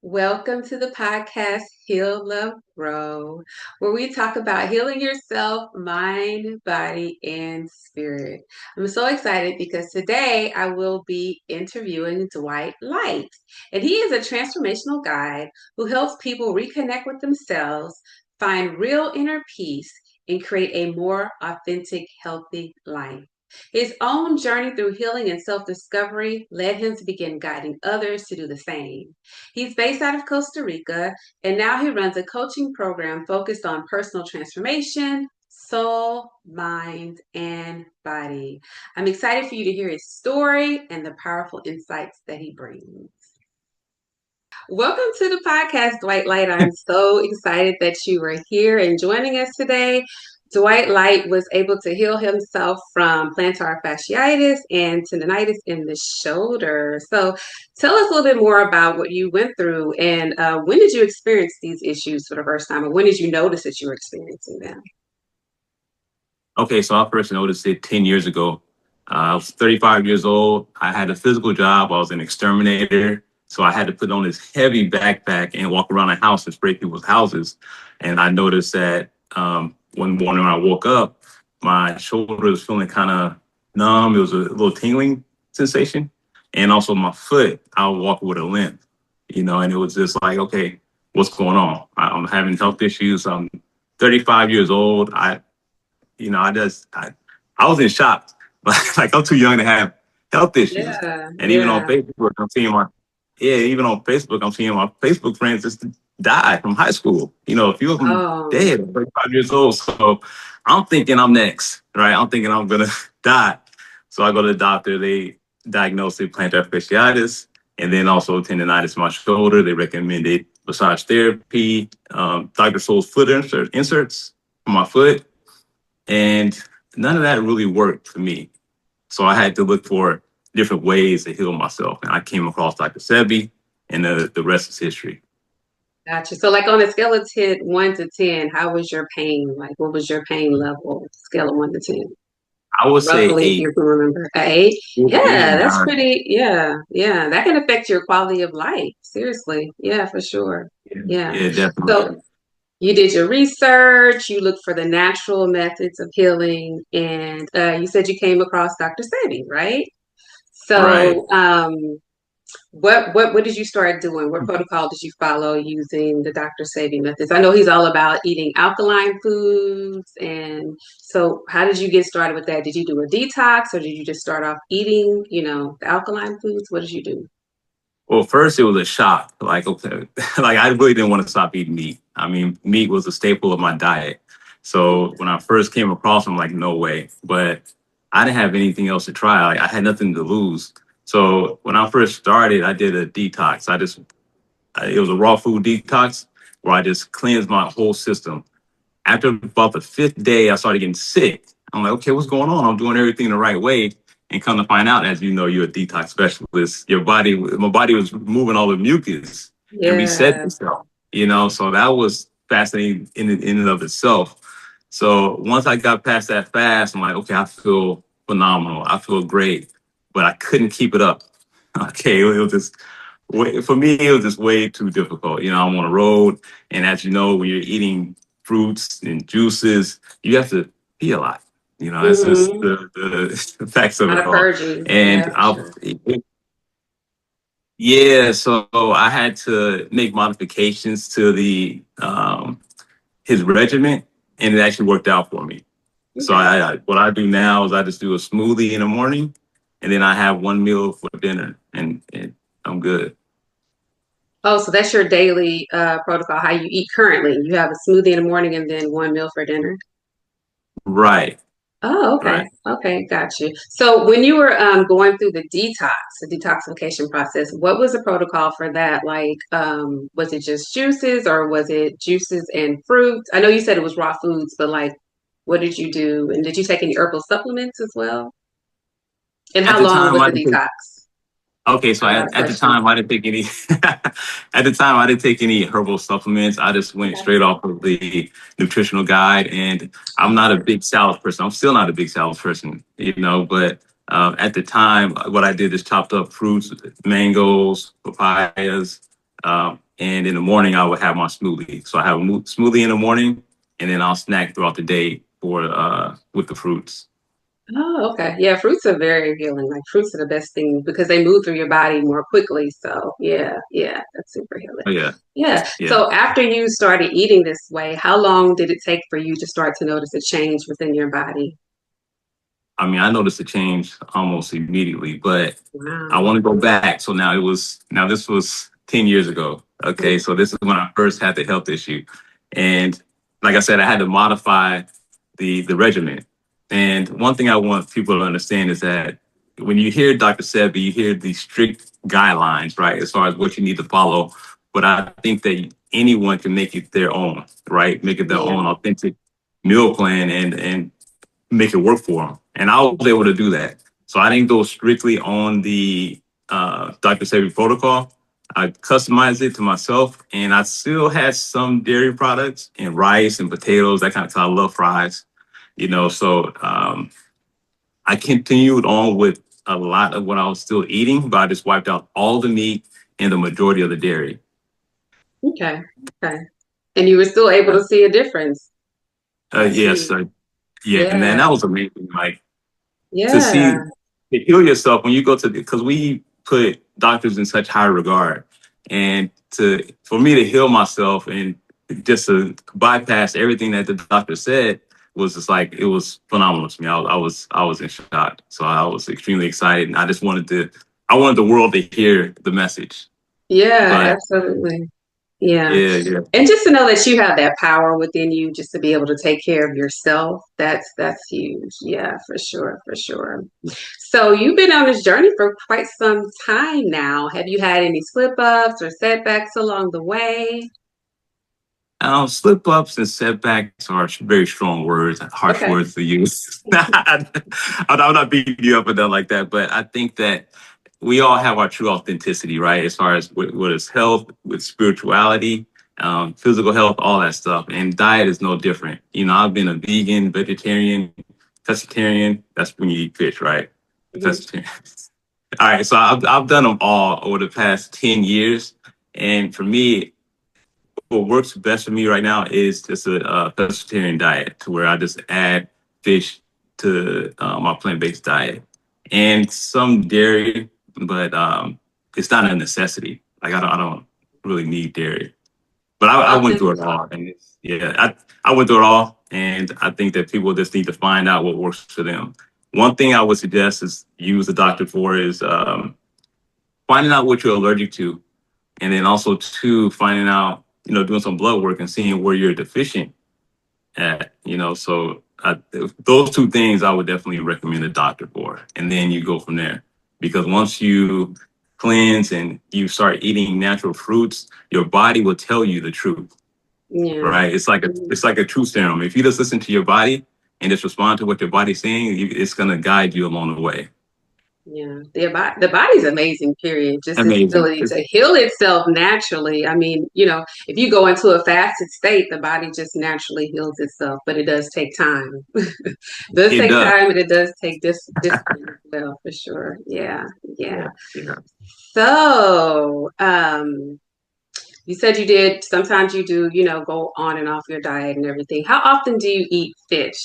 Welcome to the podcast Heal, Love, Grow, where we talk about healing yourself, mind, body, and spirit. I'm so excited because today I will be interviewing Dwight Light, and he is a transformational guide who helps people reconnect with themselves, find real inner peace, and create a more authentic, healthy life. His own journey through healing and self discovery led him to begin guiding others to do the same. He's based out of Costa Rica, and now he runs a coaching program focused on personal transformation, soul, mind, and body. I'm excited for you to hear his story and the powerful insights that he brings. Welcome to the podcast, Dwight Light. I'm so excited that you are here and joining us today. Dwight Light was able to heal himself from plantar fasciitis and tendinitis in the shoulder. So, tell us a little bit more about what you went through and when did you experience these issues for the first time, or when did you notice that you were experiencing them? Okay, so I first noticed it 10 years ago. I was 35 years old. I had a physical job. I was an exterminator. So I had to put on this heavy backpack and walk around the house and spray people's houses. And I noticed that one morning when I woke up, my shoulder was feeling kind of numb. It was a little tingling sensation. And also my foot, I would walk with a limp, and it was just like, okay, what's going on? I'm having health issues. I'm 35 years old. I was in shock. Like I'm too young to have health issues. Yeah, And even on yeah. Facebook, I'm seeing my Facebook friends just die from high school. A few of them Oh, dead at 35 years old. So I'm thinking I'm next, right? I'm thinking I'm gonna die. So I go to the doctor. They diagnosed it plantar fasciitis and then also tendinitis in my shoulder. They recommended massage therapy, Dr. Soul's foot inserts for my foot. And none of that really worked for me. So I had to look for different ways to heal myself. And I came across Dr. Sebi, and the rest is history. gotcha. So, like on a scale of 1 to 10, how was your pain? Like, what was your pain level? Scale of 1 to 10. I would say Roughly, if eight. you can remember. Eight. Eight or Yeah, that's nine. pretty. Yeah, yeah. That can affect your quality of life. Seriously. Yeah, for sure. Yeah, Yeah. yeah, definitely. So you did your research, you looked for the natural methods of healing, and you said you came across Dr. Sebi, right? Right. So, what did you start doing? What protocol did you follow using the Dr. Sebi methods? I know he's all about eating alkaline foods, and so how did you get started with that? Did you do a detox, or did you just start off eating, the alkaline foods? What did you do? Well, first it was a shock. Like, okay, like I really didn't want to stop eating meat. I mean, meat was a staple of my diet. So when I first came across, I'm like, no way. But I didn't have anything else to try. Like, I had nothing to lose. So when I first started, I did a detox. It was a raw food detox where I just cleansed my whole system. After about the fifth day, I started getting sick. I'm like, okay, what's going on? I'm doing everything the right way. And come to find out, as you know, you're a detox specialist. My body was moving all the mucus and reset Yeah. itself. So that was fascinating in and of itself. So once I got past that fast, I'm like, okay, I feel phenomenal. I feel great, but I couldn't keep it up. Okay, it was just for me, it was just way too difficult. I'm on the road, and as you know, when you're eating fruits and juices, you have to pee a lot. That's just Mm-hmm. the facts of Not it a all. purging. And Yeah, for sure. yeah, so I had to make modifications to the his regimen, and it actually worked out for me. So Okay. what I do now is I just do a smoothie in the morning, and then I have one meal for dinner, and I'm good. Oh, so that's your daily protocol, how you eat currently. You have a smoothie in the morning and then one meal for dinner. Right, Oh, okay. right. Okay, got you. So when you were going through the detoxification process, what was the protocol for that? Like, was it just juices or was it juices and fruits? I know you said it was raw foods, but like, what did you do? And did you take any herbal supplements as well? And At how the long time, was I the didn't take. detox? Okay, so Got a lot of at the questions. time, I didn't take any. At the time, I didn't take any herbal supplements. I just went Okay. straight off of the nutritional guide, and I'm not a big salad person. I'm still not a big salad person, But at the time, what I did is chopped up fruits, mangoes, papayas, And in the morning, I would have my smoothie. So I have a smoothie in the morning, and then I'll snack throughout the day for with the fruits. Oh, okay. Yeah, fruits are very healing. Like fruits are the best thing because they move through your body more quickly. So yeah, yeah, that's super healing. Oh yeah, Yeah. yeah. So after you started eating this way, how long did it take for you to start to notice a change within your body? I mean, I noticed a change almost immediately, but I Wow. want to go back. So now this was 10 years ago. Okay. So this is when I first had the health issue. And like I said, I had to modify the regimen. And one thing I want people to understand is that when you hear Dr. Sebi, you hear these strict guidelines, right, as far as what you need to follow. But I think that anyone can make it their own, right? Make it their Yeah. own authentic meal plan and make it work for them. And I was able to do that. So I didn't go strictly on the Dr. Sebi protocol. I customized it to myself, and I still had some dairy products and rice and potatoes, that kind of stuff. I love fries, So I continued on with a lot of what I was still eating, but I just wiped out all the meat and the majority of the dairy. Okay. Okay. And you were still able to see a difference. That's Yes, huge. yeah, and then Yeah. that was amazing. Like to see Yeah. to heal yourself when you go to because we put doctors in such high regard, and to for me to heal myself and just to bypass everything that the doctor said was just like it was phenomenal to me. I was in shock, so I was extremely excited, and I wanted the world to hear the message. Yeah, But absolutely. Yeah. yeah, yeah. And just to know that you have that power within you just to be able to take care of yourself, that's huge. Yeah, for sure, for sure. So you've been on this journey for quite some time now. Have you had any slip ups or setbacks along the way? Slip ups and setbacks are very strong words, harsh Okay. words to use. I'm not beating you up or nothing like that, but I think that we all have our true authenticity, right? As far as what is health, with spirituality, physical health, all that stuff. And diet is no different. I've been a vegan, vegetarian, pescatarian. That's when you eat fish, right? Mhm. Pescatarian. All right. So I've done them all over the past 10 years. And for me, what works best for me right now is just a pescatarian diet to where I just add fish to my plant-based diet and some dairy, but it's not a necessity. Like I don't really need dairy, but I went through it Authentic. all, and I went through it all, and I think that people just need to find out what works for them. One thing I would suggest is use a doctor for is finding out what you're allergic to, and then also two, finding out, doing some blood work and seeing where you're deficient at, so those two things I would definitely recommend a doctor for, and then you go from there. Because once you cleanse and you start eating natural fruits, your body will tell you the truth, Yeah. right? It's like a truth serum. If you just listen to your body and just respond to what your body's saying, it's gonna guide you along the way. Yeah, the body's amazing, period. Just its Amazing. ability to heal itself naturally. I mean, if you go into a fasted state, the body just naturally heals itself, but it does take time. It does It take does. time and it does take discipline as well, for sure. Yeah, yeah. Yeah, yeah. So, you said you did, sometimes you do, go on and off your diet and everything. How often do you eat fish?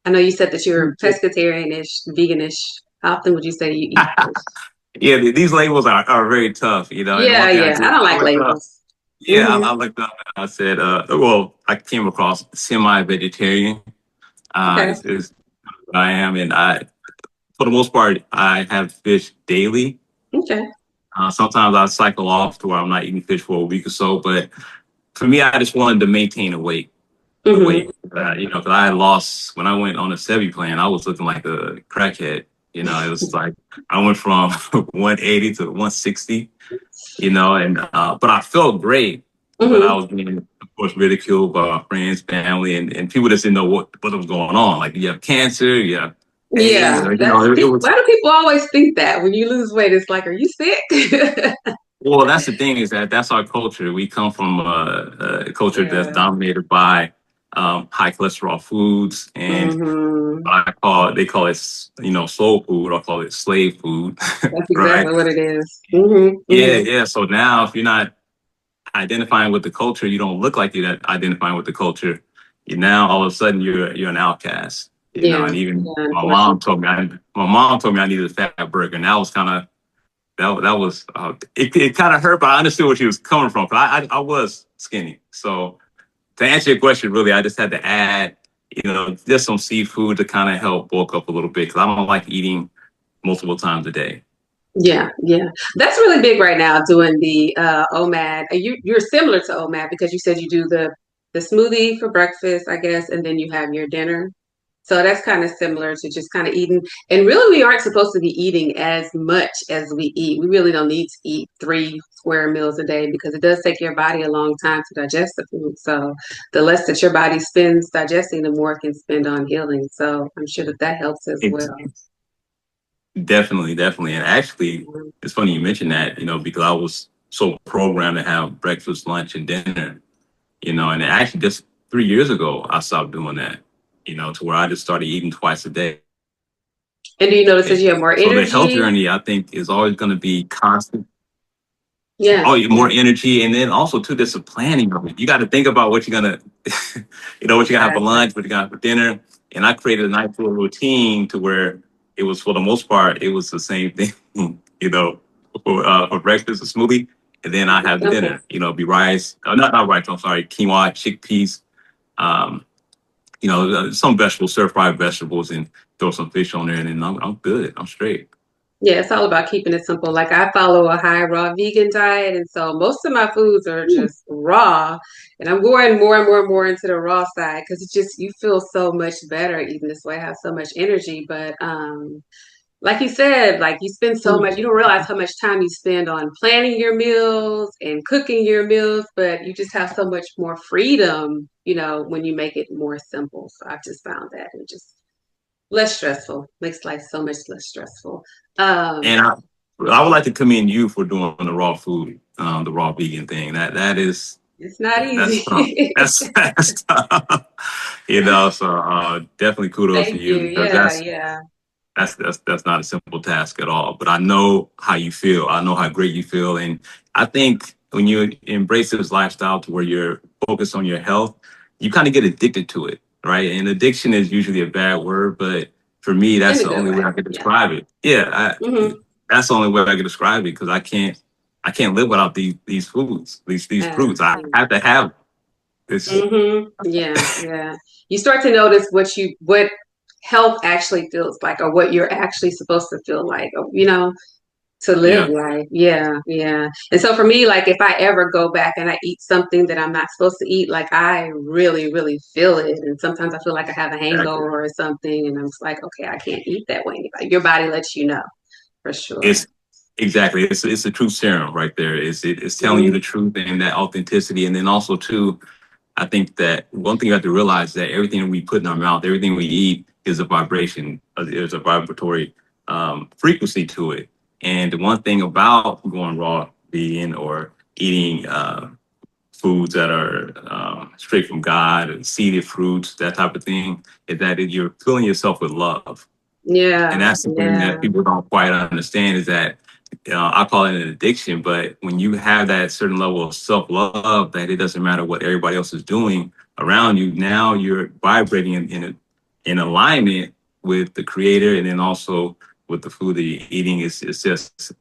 I know you said that you're pescatarian-ish, veganish. How often would you say you eat fish? Yeah, these labels are very tough, and Yeah, one thing I yeah. I did, don't I like looked up, labels. yeah, Hmm. I looked up and I said, well, I came across semi-vegetarian, Okay. is what I am, and for the most part, I have fish daily. Okay. Sometimes I cycle off to where I'm not eating fish for a week or so, but for me, I just wanted to maintain the Hmm. weight, because I had lost when I went on a Sebi plan. I was looking like a crackhead. It was like I went from 180 to 160. And but I felt great. But I Hmm. was being, of course, ridiculed by my friends, family, and people just didn't know what was going on. Like you have cancer, you have AIDS, Yeah, or that's it people. was. Why do people always think that when you lose weight, it's like, are you sick? Well, that's the thing is that that's our culture. We come from a culture that's Yeah. dominated by high cholesterol foods, and Hmm. they call it soul food. I call it slave food, That's right? exactly what it is. Hmm. Yeah, Hmm. yeah. So now if you're not identifying with the culture, you don't look like you're identifying with the culture. You now all of a sudden you're an outcast. You know, Yeah, and even yeah, unfortunately. my mom told me I needed a fat burger, and that was kind of that was it kind of hurt, but I understood where she was coming from. But I was skinny, so to answer your question, really, I just had to add, just some seafood to kind of help bulk up a little bit because I don't like eating multiple times a day. Yeah, yeah. That's really big right now doing the OMAD. You're similar to OMAD because you said you do the smoothie for breakfast, I guess, and then you have your dinner. So that's kind of similar to just kind of eating. And really, we aren't supposed to be eating as much as we eat. We really don't need to eat 3 square meals a day because it does take your body a long time to digest the food. So the less that your body spends digesting, the more it can spend on healing. So I'm sure that that helps as It's well. definitely, definitely. And actually, it's funny you mentioned that, because I was so programmed to have breakfast, lunch, and dinner, and actually just 3 years ago, I stopped doing that, to where I just started eating twice a day. And do you notice that you have more So the health energy? journey, I think, is always going to be constant. Yeah, Oh, more energy, and then also too, there's some planning of it. You got to think about what you're gonna, what you're gonna have for exactly. lunch, what you're gonna have for dinner. And I created a nice little routine to where it was, for the most part, it was the same thing. For breakfast, a smoothie, and then I Keep it have the simple. dinner. Be rice, not rice. I'm sorry, quinoa, chickpeas. Um, some vegetables, stir fried vegetables, and throw some fish on there, and then I'm good. I'm straight. Yeah, it's all about keeping it simple. Like I follow a high raw vegan diet, and so most of my foods are just raw. And I'm going more and more and more into the raw side because it's just you feel so much better eating this way. I have so much energy, but like you said, like you spend so much, you don't realize how much time you spend on planning your meals and cooking your meals, but you just have so much more freedom, when you make it more simple. So I've just found that and just less stressful, makes life so much less stressful. And Um, I would like to commend you for doing the raw food, the raw vegan thing. That is it's not that's tough. easy. That's tough. So definitely kudos to Thank you you. because Yeah, yeah. that's not a simple task at all. But I know how you feel. I know how great you feel, and I think when you embrace this lifestyle to where you're focused on your health, you kind of get addicted to it, right? And addiction is usually a bad word, but for me, In that's a the good only way way. I can Yeah. describe it. Yeah, Hmm. that's the only way I can describe it because I can't live without these foods, these fruits. I have to have this. Yeah, yeah. You start to notice what health actually feels like or what you're actually supposed to feel like, to live Yeah, life. Yeah, yeah. And so for me, like if I ever go back and I eat something that I'm not supposed to eat, like I really, really feel it. And sometimes I feel like I have a exactly. hangover or something, and I'm just like, okay, I can't eat that way. Like your body lets you know for sure. It's exactly it's a truth serum right there. It's telling you Hmm. the truth and that authenticity, and then also too, I think that one thing you have to realize that everything we put in our mouth, everything we eat, is a vibration. There's a vibratory frequency to it. And the one thing about going raw vegan or eating foods that are straight from God and seeded fruits, that type of thing, is that you're filling yourself with love. And Yeah, that's the thing that yeah. people don't quite understand is that I call it an addiction, but when you have that certain level of self love, that it doesn't matter what everybody else is doing around you. Now you're vibrating in alignment with the creator, and then also with the food that you're eating. It's just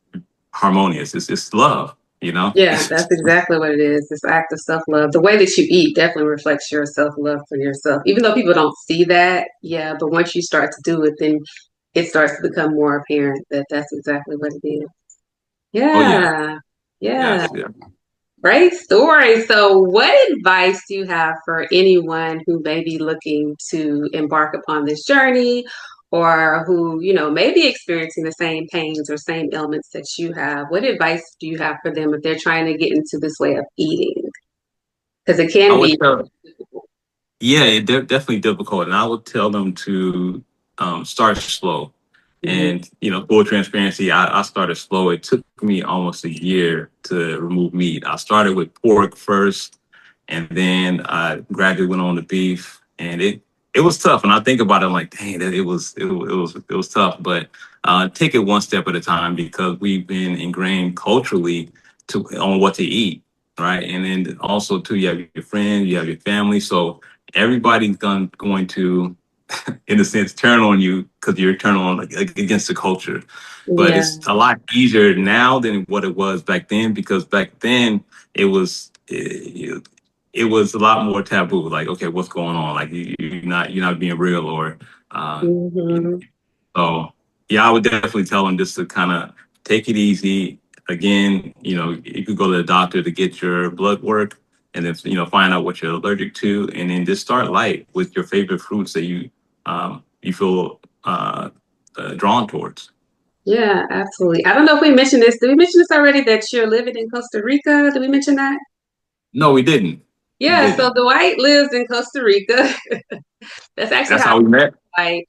harmonious. It's love, you know. Yeah, that's exactly what it is. This act of self-love. The way that you eat definitely reflects your self-love for yourself. Even though people don't see that, yeah, but once you start to do it, then it starts to become more apparent that that's exactly what it is. Oh yeah, Yeah. Yeah. yes, yeah. Great story. So, what advice do you have for anyone who may be looking to embark upon this journey or who, may be experiencing the same pains or same ailments that you have? What advice do you have for them if they're trying to get into this way of eating? Because it I can would be tell. difficult. Yeah, definitely difficult, and I would tell them to start slow. Mhm. And full transparency, I started slow. It took me almost a year to remove meat. I started with pork first, and then I gradually went on to beef, and it was tough. And I think about it, I'm like, dang, that it was tough. But take it one step at a time because we've been ingrained culturally on what to eat. right? And then also too, you have your friends, you have your family. So everybody's going to, in a sense, turn on you because you're turning on like, against the culture. But Yeah. it's a lot easier now than what it was back then, because back then it was it was a lot more taboo. Like, okay, what's going on? Like you're not being real, or you know, Hmm. so yeah, I would definitely tell them just to kind of take it easy. Again, you could go to the doctor to get your blood work, and then find out what you're allergic to, and then just start light with your favorite fruits that you feel drawn towards. Yeah, absolutely. I don't know if we mentioned this. Did we mention this already that you're living in Costa Rica? Did we mention that? No, we didn't. We Yeah, so didn't. Dwight lives in Costa Rica. That's actually That's how how we met. I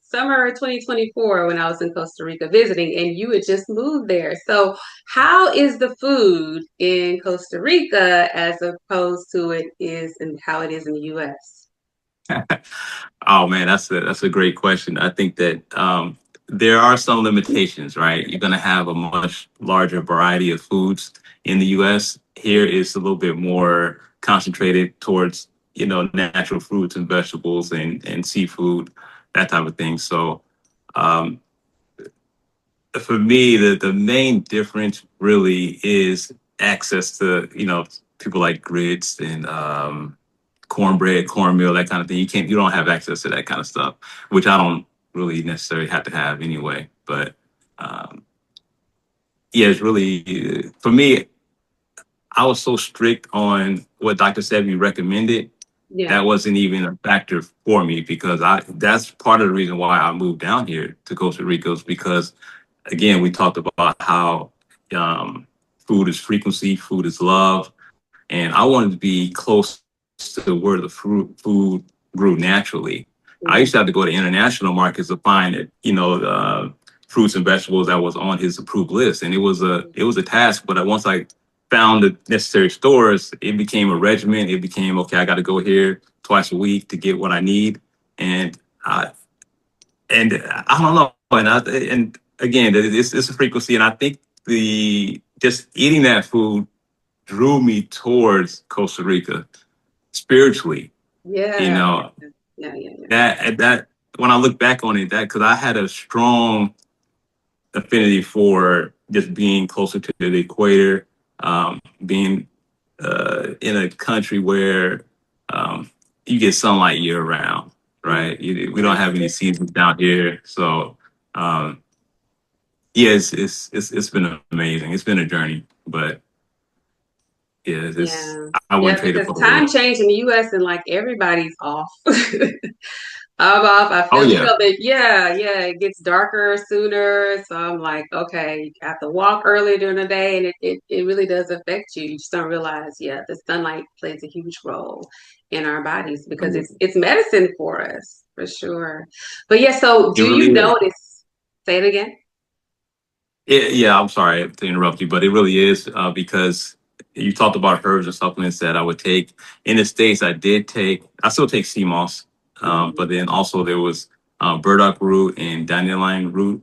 summer 2024 when I was in Costa Rica visiting, and you had just moved there. So how is the food in Costa Rica as opposed to it is and how it is in the US? Oh man, that's a great question. I think that there are some limitations, right? You're going to have a much larger variety of foods in the U.S. Here is a little bit more concentrated towards natural fruits and vegetables and seafood, that type of thing. So um, for me, the main difference really is access to people like grits and cornbread, cornmeal, that kind of thing. You don't have access to that kind of stuff, which I don't really necessarily have to have anyway. But um, yeah, it's really for me. I was so strict on what Dr. Sebi recommended. Yeah. That wasn't even a factor for me because that's part of the reason why I moved down here to Costa Rica is because again we talked about how um, food is frequency, food is love, and I wanted to be close to where the food grew naturally. I used to have to go to international markets to find it, fruits and vegetables that was on his approved list, and it was a task. But once I found the necessary stores, it became a regimen. It became okay. I got to go here twice a week to get what I need, and I I don't know, and again, it's a frequency, and I think the just eating that food drew me towards Costa Rica spiritually. You Yeah. know Yeah. Yeah. Yeah. that when I look back on it, that because I had a strong affinity for just being closer to the equator, being in a country where um, you get sunlight year round, Mm. right? We don't That's have any good. seasons down here, so um, yeah, it's been amazing. It's been a journey, but yeah, this Yeah. I wouldn't Yeah, trade it because for the time world. change in the US and like everybody's off. I'm off. I Oh feel, yeah. that, yeah, it gets darker sooner. So I'm like, okay, you have to walk earlier during the day, and it really does affect you. You just don't realize, yeah, the sunlight plays a huge role in our bodies because it's medicine for us, for sure. But yeah, so It do really you is. notice, say it again? Yeah, I'm sorry to interrupt you, but it really is because you talked about herbs and supplements that I would take. In the States, I still take sea moss, Mhm. but then also there was burdock root and dandelion root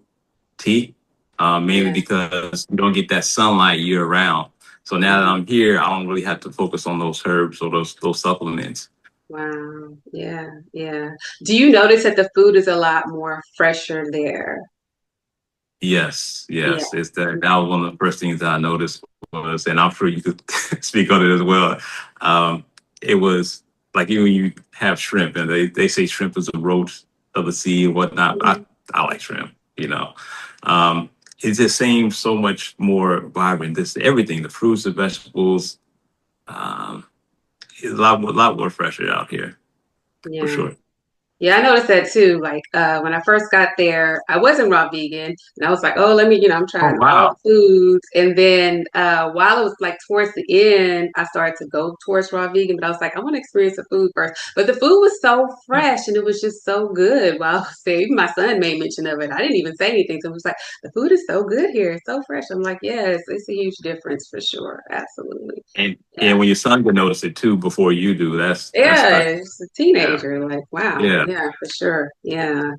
tea, mainly Yeah. because you don't get that sunlight year round. So now that Mhm. I'm here, I don't really have to focus on those herbs or those supplements. Wow. Yeah. Yeah. Do you notice that the food is a lot more fresher there? Yes, Yeah. yes. That was one of the first things that I noticed was, and I'm sure you could speak on it as well. Um, it was like even when you have shrimp, and they say shrimp is a roach of the sea and whatnot. Mhm. I like shrimp, you know. Um, it just seems so much more vibrant. This everything, the fruits, the vegetables, um, is a lot more fresher out here for Yeah. sure. Yeah, I noticed that too. Like when I first got there, I wasn't raw vegan, and I was like, "Oh, let me," I'm Oh trying all wow. the foods. And then while it was like towards the end, I started to go towards raw vegan. But I was like, I want to experience the food first. But the food was so Yeah. fresh, and it was just so good. While I was there, even my son made mention of it. I didn't even say anything, so it was like, the food is so good here. It's so fresh. I'm like, yes, it's a huge difference for sure. Absolutely. And Yeah. when your son can notice it too before you do, that's Yeah, special. it's a Yeah. teenager. Like, wow. Yeah, Yeah, for sure. Yeah.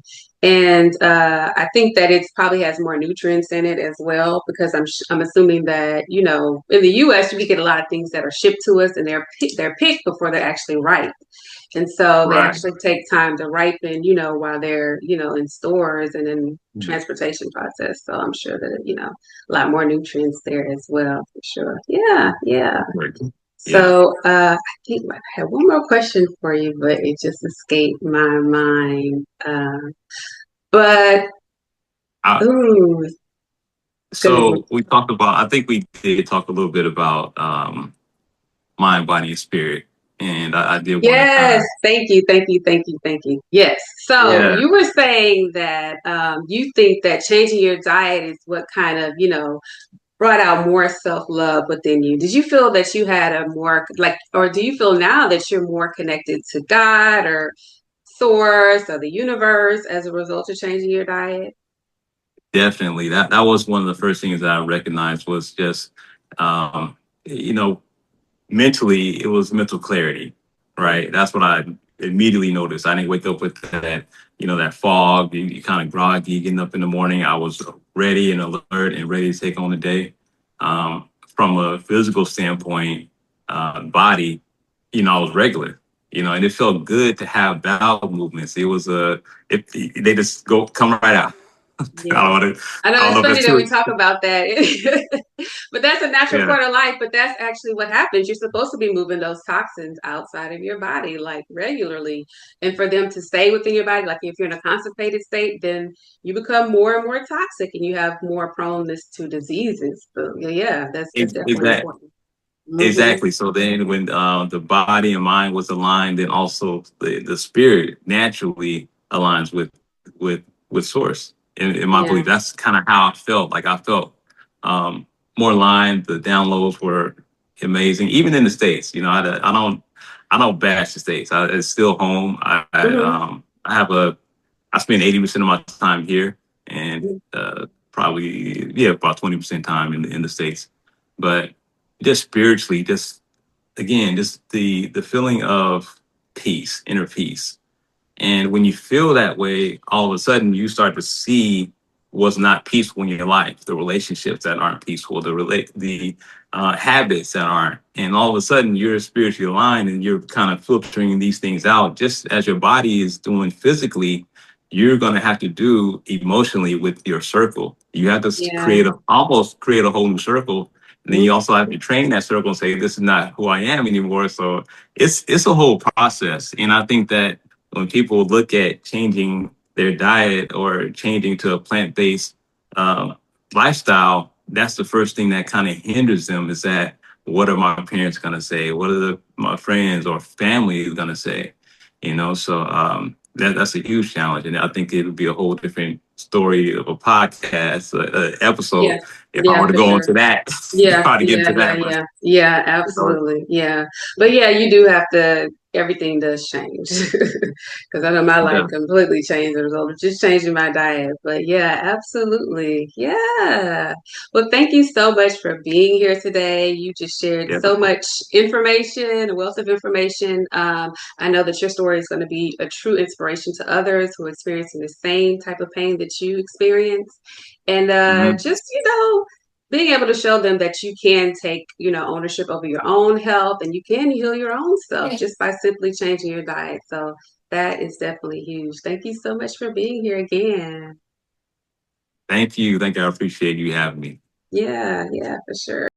And I think that it probably has more nutrients in it as well because I'm assuming that, in the US we get a lot of things that are shipped to us and they're picked before they're actually ripe. And so they Right. actually take time to ripen, while they're, in stores and in Mm. transportation process. So I'm sure that, a lot more nutrients there as well, for sure. Yeah, yeah. Right. Yeah. So I think I had one more question for you, but it just escaped my mind. But I, ooh, goodness. so we talked about, I think we did talk a little bit about mind, body, and spirit. And I did want to kind Yes, of, thank you, thank you, thank you, thank you. Yes. So yeah, you were saying that you think that changing your diet is what kind of, brought out more self-love within you. Did you feel that you had a more like, or do you feel now that you're more connected to God or source or the universe as a result of changing your diet? definitely. That was one of the first things that I recognized was just, um, you know, mentally, it was mental clarity, right? That's what I immediately noticed. I didn't wake up with that, that fog. You kind of groggy getting up in the morning. I was ready and alert and ready to take on the day. From a physical standpoint, body, I was regular, and it felt good to have bowel movements. It was if they just come right out. I Yeah. don't want to. I know I don't it's know if funny that's that we too. talk about that, but that's a natural Yeah. part of life. But that's actually what happens. You're supposed to be moving those toxins outside of your body like regularly, and for them to stay within your body, like if you're in a constipated state, then you become more and more toxic, and you have more proneness to diseases. So yeah, that's definitely Exactly. important. Hmm. Exactly. So then, when the body and mind was aligned, then also the spirit naturally aligns with with source. In my Yeah. belief, that's kind of how I felt. Like I felt more aligned. The downloads were amazing, even in the states. I don't bash the states. It's still home. Hmm. I have I spend 80% of my time here, and probably about 20% time in the states. But just spiritually, just again, just the feeling of peace, inner peace. And when you feel that way, all of a sudden you start to see what's not peaceful in your life, the relationships that aren't peaceful, the habits that aren't. And all of a sudden you're spiritually aligned and you're kind of filtering these things out. Just as your body is doing physically, you're going to have to do emotionally with your circle. You have to Yeah. almost create a whole new circle. And then you Mhm. also have to train that circle and say, this is not who I am anymore. So it's a whole process. And I think that when people look at changing their diet or changing to a plant-based um, lifestyle, that's the first thing that kind of hinders them is that what are my parents going to say? What are my friends or family going to say? So that's a huge challenge. And I think it would be a whole different story of a podcast, Yeah. episode, if I Yeah, were to for go sure. into that, Yeah, try to get yeah, into yeah, that. But, yeah, yeah, you know, absolutely. Yeah. But yeah, you do have to, everything does change. Because I know my life yeah, completely changed as a result of just changing my diet. But yeah, absolutely. Yeah. Well, thank you so much for being here today. You just shared yeah, so much information, a wealth of information. I know that your story is going to be a true inspiration to others who are experiencing the same type of pain that you experience. And mhm. just, being able to show them that you can take, ownership over your own health and you can heal your own self just by simply changing your diet. So that is definitely huge. Thank you so much for being here again. Thank you. Thank you. I appreciate you having me. Yeah, yeah, for sure.